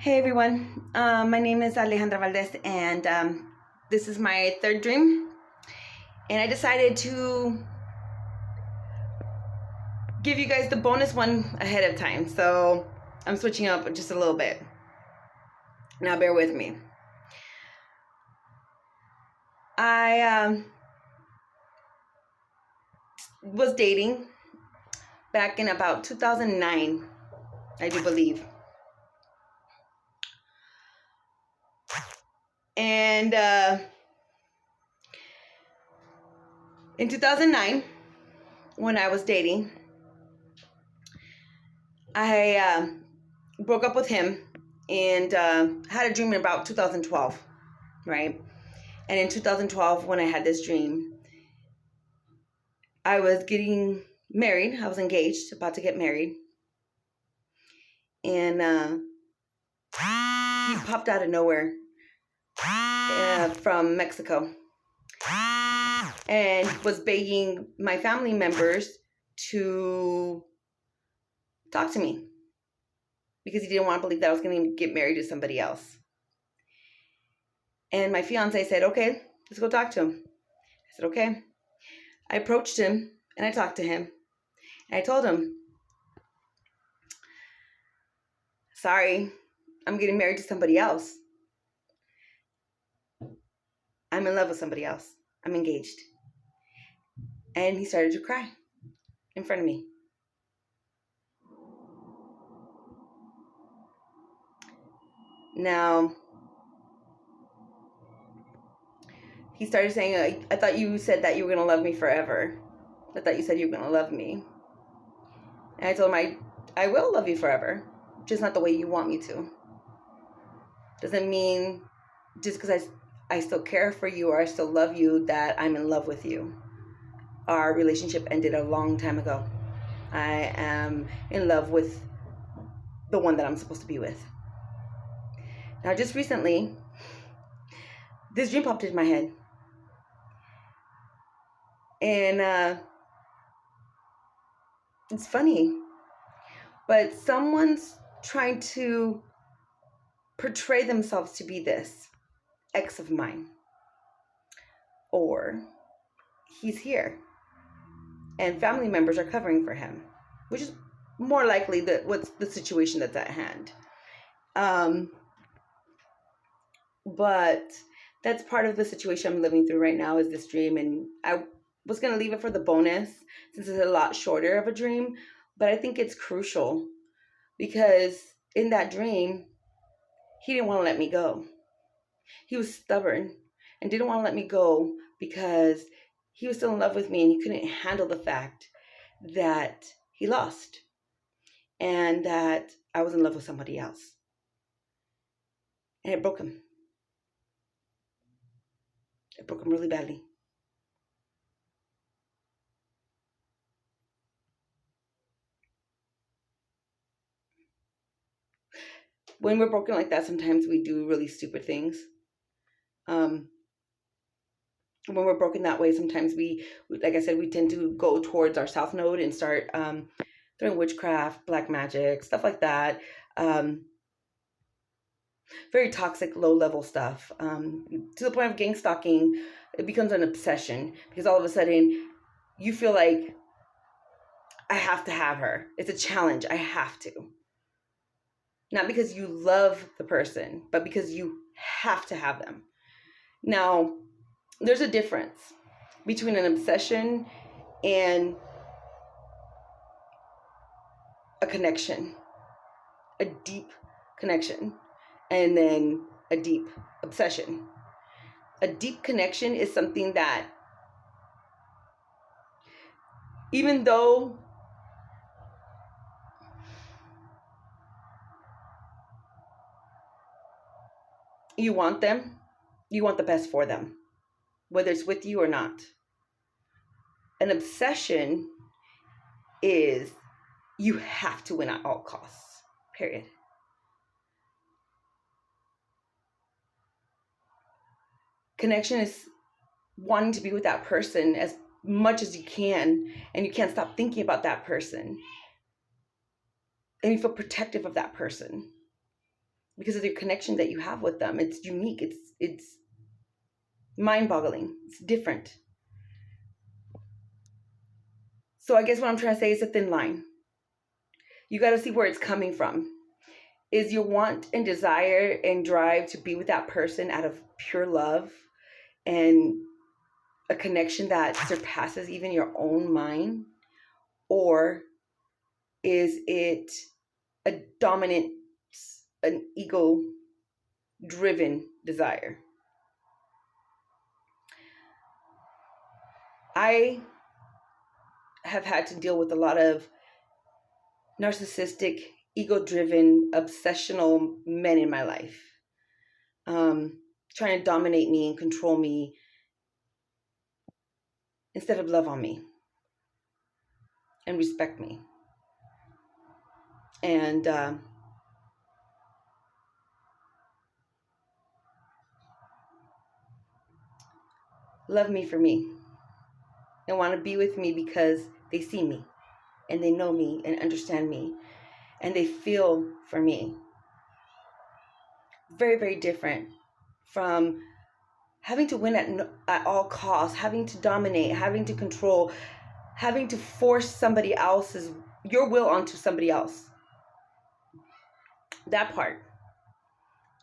Hey everyone, my name is Alejandra Valdez, and this is my third dream. And I decided to give you guys the bonus one ahead of time. So I'm switching up just a little bit. Now bear with me. I was dating back in about 2009, I do believe. And in 2009, when I was dating, I broke up with him and had a dream in about 2012, right? And in 2012, when I had this dream, I was getting married. I was engaged, about to get married. And he popped out of nowhere from Mexico and was begging my family members to talk to me because he didn't want to believe that I was going to get married to somebody else. And my fiance said, okay, let's go talk to him. I said, okay. I approached him and I talked to him. And I told him, sorry, I'm getting married to somebody else. I'm in love with somebody else. I'm engaged. And he started to cry in front of me. Now, he started saying, I thought you said that you were going to love me forever. I thought you said you were going to love me. And I told him, I will love you forever, just not the way you want me to. Doesn't mean just because I still care for you or I still love you that I'm in love with you. Our relationship ended a long time ago. I am in love with the one that I'm supposed to be with. Now, just recently, this dream popped into my head. And it's funny, but someone's trying to portray themselves to be this ex of mine. Or he's here. And family members are covering for him, which is more likely what's the situation that's at hand. But that's part of the situation I'm living through right now is this dream. And I was going to leave it for the bonus since it's a lot shorter of a dream. But I think it's crucial because in that dream, he didn't want to let me go. He was stubborn and didn't want to let me go because he was still in love with me and he couldn't handle the fact that he lost and that I was in love with somebody else. And it broke him. It broke him really badly. When we're broken like that, sometimes we do really stupid things. When we're broken that way, sometimes we, like I said, we tend to go towards our south node and start doing witchcraft, black magic, stuff like that. Very toxic, low-level stuff. To the point of gang stalking, it becomes an obsession because all of a sudden you feel like I have to have her. It's a challenge. I have to. Not because you love the person, but because you have to have them. Now, there's a difference between an obsession and a connection, a deep connection, and then a deep obsession. A deep connection is something that, even though you want them, you want the best for them, whether it's with you or not. An obsession is you have to win at all costs, period. Connection is wanting to be with that person as much as you can, and you can't stop thinking about that person. And you feel protective of that person. because of the connection that you have with them. It's unique. It's mind-boggling. It's different. So I guess what I'm trying to say is a thin line. You got to see where it's coming from. Is your want and desire and drive to be with that person out of pure love and a connection that surpasses even your own mind? Or is it a dominant, an ego driven desire? I have had to deal with a lot of narcissistic, ego driven, obsessional men in my life, trying to dominate me and control me instead of love on me and respect me. And love me for me and want to be with me because they see me and they know me and understand me and they feel for me. Very, very different from having to win at all costs, having to dominate, having to control, having to force somebody else's, your will onto somebody else. That part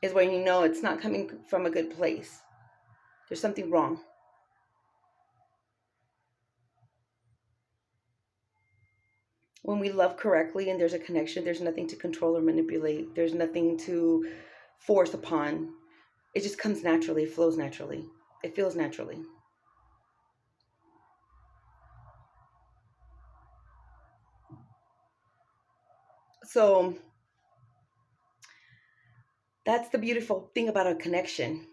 is when you know it's not coming from a good place. There's something wrong. When we love correctly and there's a connection, there's nothing to control or manipulate. There's nothing to force upon. It just comes naturally. It flows naturally. It feels naturally. So that's the beautiful thing about a connection.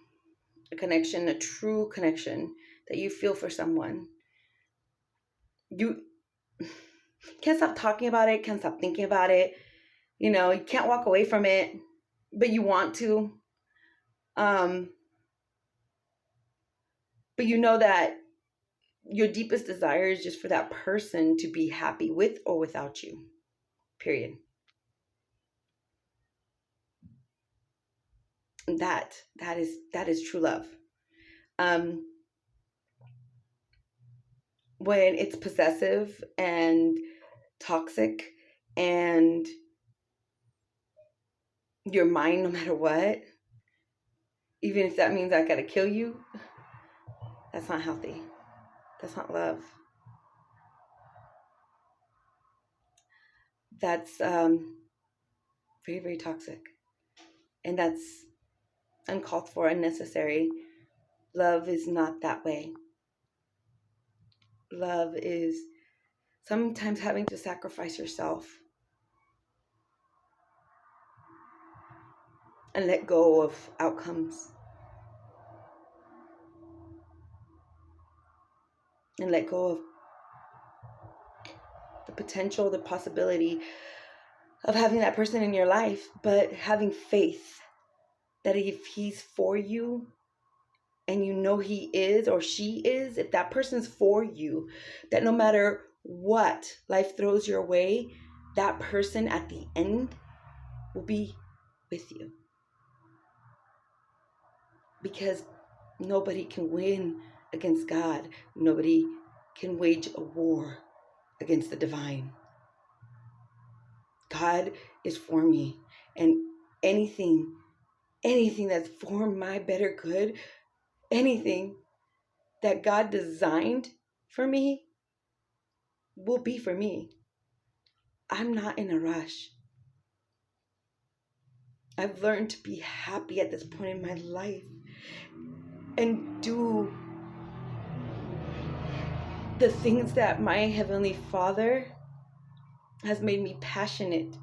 A connection, a true connection that you feel for someone. You can't stop talking about it, can't stop thinking about it. You can't walk away from it, but you want to. But you know that your deepest desire is just for that person to be happy with or without you. Period. That is true love. Um, when it's possessive and toxic and your mind no matter what, even if that means I gotta kill you, that's not healthy. That's not love. That's very, very toxic. And that's uncalled for, unnecessary. Love is not that way. Love is sometimes having to sacrifice yourself and let go of outcomes and let go of the potential, the possibility of having that person in your life, but having faith that if he's for you and you know he is or she is, if that person's for you, that no matter what life throws your way, that person at the end will be with you. Because nobody can win against God. Nobody can wage a war against the divine. God is for me, and anything that's for my better good, anything that God designed for me will be for me. I'm not in a rush. I've learned to be happy at this point in my life and do the things that my Heavenly Father has made me passionate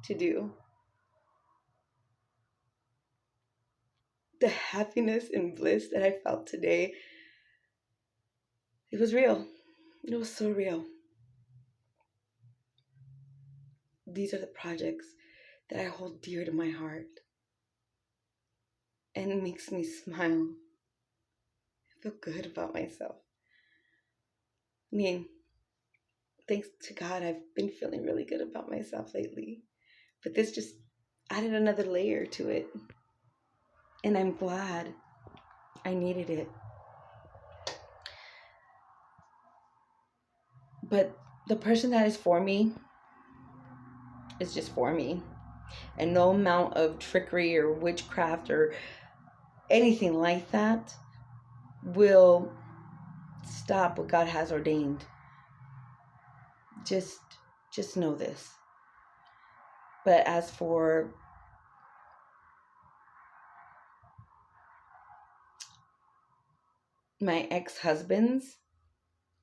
to do. The happiness and bliss that I felt today, it was real. It was so real. These are the projects that I hold dear to my heart. And it makes me smile. I feel good about myself. I mean, thanks to God, I've been feeling really good about myself lately. But this just added another layer to it. And I'm glad I needed it. But the person that is for me is just for me. And no amount of trickery or witchcraft or anything like that will stop what God has ordained. Just know this. But as for my ex-husbands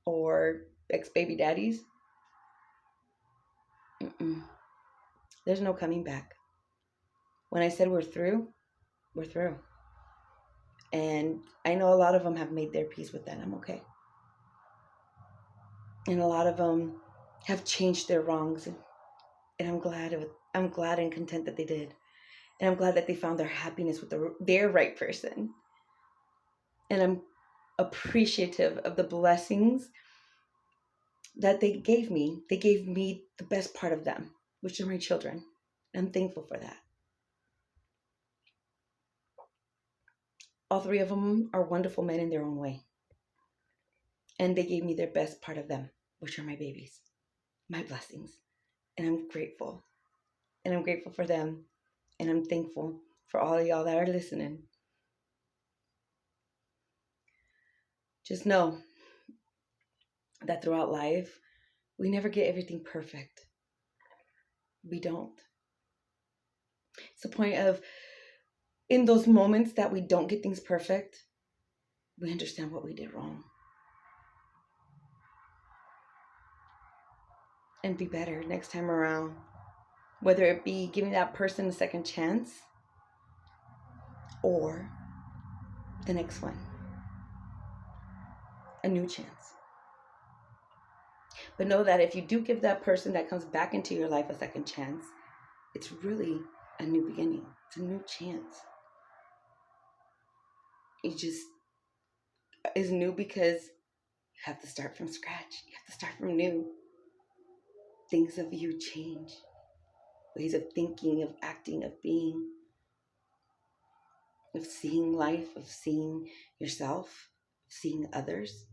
or ex-baby daddies, there's no coming back. When I said we're through, we're through. And I know a lot of them have made their peace with that. I'm okay. And a lot of them have changed their wrongs. And I'm glad and content that they did. And I'm glad that they found their happiness with their right person. And I'm appreciative of the blessings that they gave me. They gave me the best part of them, which are my children. I'm thankful for that. All three of them are wonderful men in their own way. And they gave me their best part of them, which are my babies, my blessings. And I'm grateful. And I'm grateful for them. And I'm thankful for all of y'all that are listening. Just know that throughout life, we never get everything perfect. We don't. It's the point of, in those moments that we don't get things perfect, we understand what we did wrong. And be better next time around. Whether it be giving that person a second chance or the next one. A new chance. But know that if you do give that person that comes back into your life a second chance, it's really a new beginning. It's a new chance. It just is new because you have to start from scratch. You have to start from new. Things of you change. Ways of thinking, of acting, of being, of seeing life, of seeing yourself, of seeing others.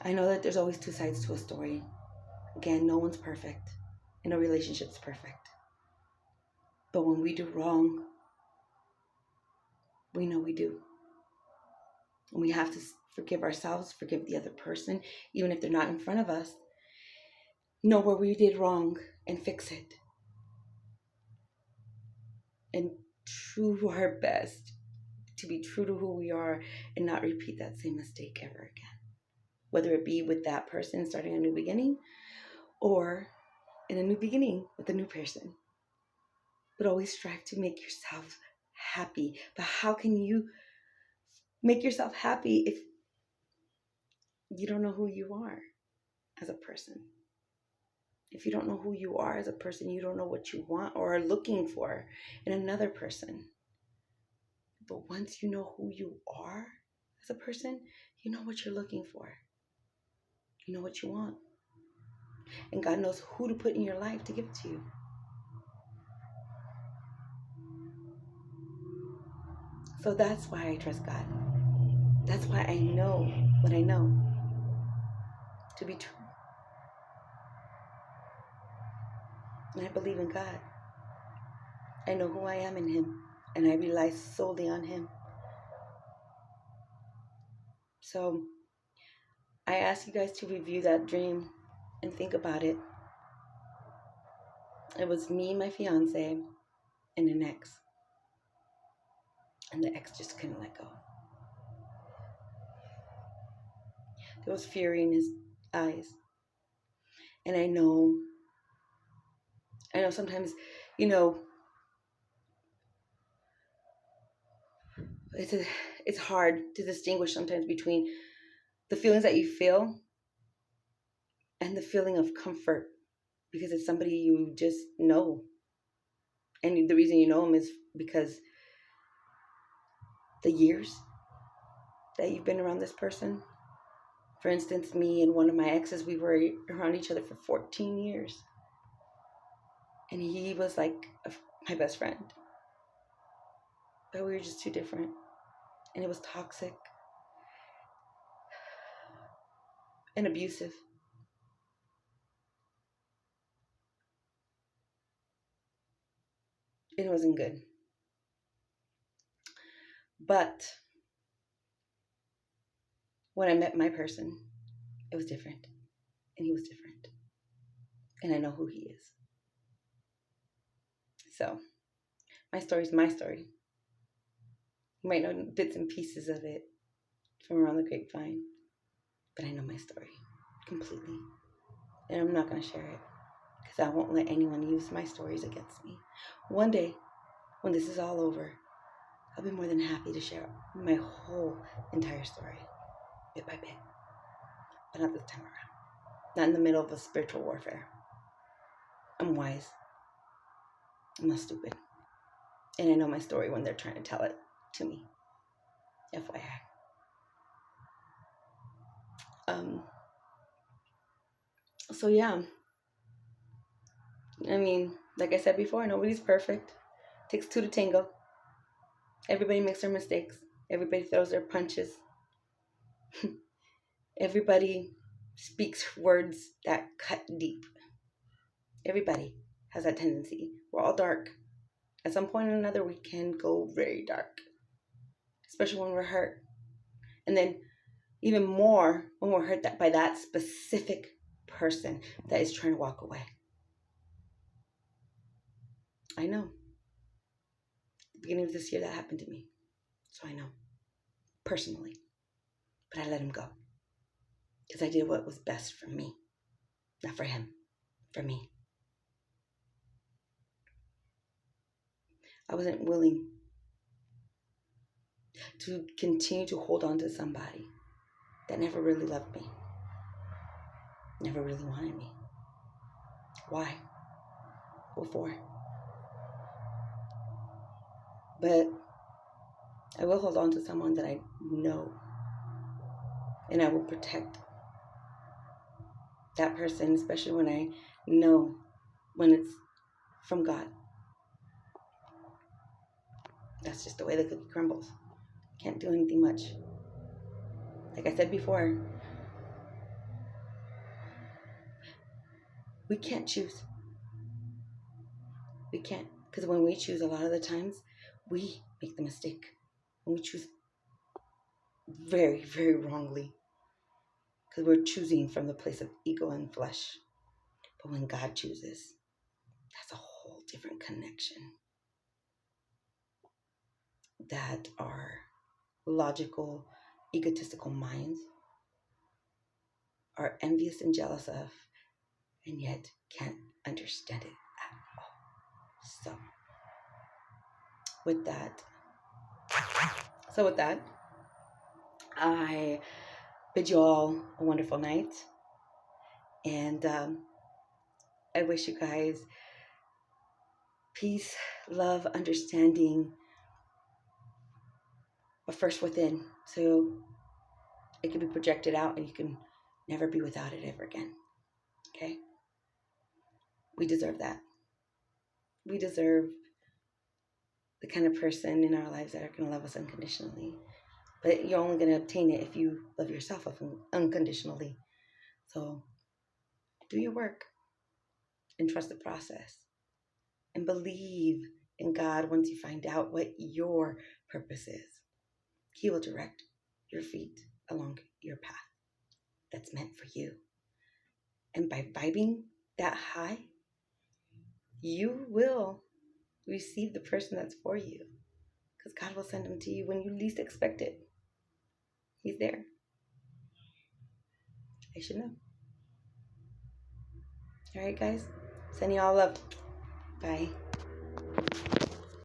I know that there's always two sides to a story. Again, no one's perfect, and no relationship's perfect. But when we do wrong, we know we do. And we have to forgive ourselves, forgive the other person, even if they're not in front of us. Know where we did wrong and fix it. And do our best to be true to who we are and not repeat that same mistake ever again. Whether it be with that person starting a new beginning or in a new beginning with a new person. But always strive to make yourself happy. But how can you make yourself happy if you don't know who you are as a person? If you don't know who you are as a person, you don't know what you want or are looking for in another person. But once you know who you are as a person, you know what you're looking for. You know what you want. And God knows who to put in your life to give it to you. So that's why I trust God. That's why I know what I know to be true. And I believe in God. I know who I am in Him. And I rely solely on Him. So I ask you guys to review that dream and think about it. It was me, my fiance, and an ex. And the ex just couldn't let go. There was fury in his eyes. And I know sometimes, it's hard to distinguish sometimes between the feelings that you feel and the feeling of comfort, because it's somebody you just know. And the reason you know them is because the years that you've been around this person. For instance, me and one of my exes, we were around each other for 14 years. And he was like my best friend. But we were just too different. And it was toxic and abusive. It wasn't good. But when I met my person, it was different. And he was different. And I know who he is. So, my story is my story. You might know bits and pieces of it from around the grapevine. But I know my story completely. And I'm not going to share it. Because I won't let anyone use my stories against me. One day, when this is all over, I'll be more than happy to share my whole entire story, bit by bit. But not this time around. Not in the middle of a spiritual warfare. I'm wise. I'm not stupid. And I know my story when they're trying to tell it to me. FYI. So yeah. I mean, like I said before, nobody's perfect. It takes two to tango. Everybody makes their mistakes. Everybody throws their punches. Everybody speaks words that cut deep. Everybody has that tendency. We're all dark. At some point or another, we can go very dark, especially when we're hurt. And then even more when we're hurt by that specific person that is trying to walk away. I know. At the beginning of this year, that happened to me. So I know. Personally. But I let him go. Because I did what was best for me. Not for him. For me. I wasn't willing to continue to hold on to somebody that never really loved me. Never really wanted me. Why? What for? But I will hold on to someone that I know. And I will protect that person, especially when I know when it's from God. That's just the way the cookie crumbles. Can't do anything much. Like I said before, we can't choose. We can't. Because when we choose, a lot of the times, we make the mistake. And we choose very, very wrongly. Because we're choosing from the place of ego and flesh. But when God chooses, that's a whole different connection. That our logical, egotistical minds are envious and jealous of, and yet can't understand it at all. So, with that, I bid you all a wonderful night, and I wish you guys peace, love, understanding, but first within, so it can be projected out and you can never be without it ever again. Okay? We deserve that. We deserve the kind of person in our lives that are going to love us unconditionally. But you're only going to obtain it if you love yourself unconditionally. So do your work and trust the process. And believe in God once you find out what your purpose is. He will direct your feet along your path that's meant for you. And by vibing that high, you will receive the person that's for you. Because God will send him to you when you least expect it. He's there. I should know. All right, guys. Sending y'all love. Bye.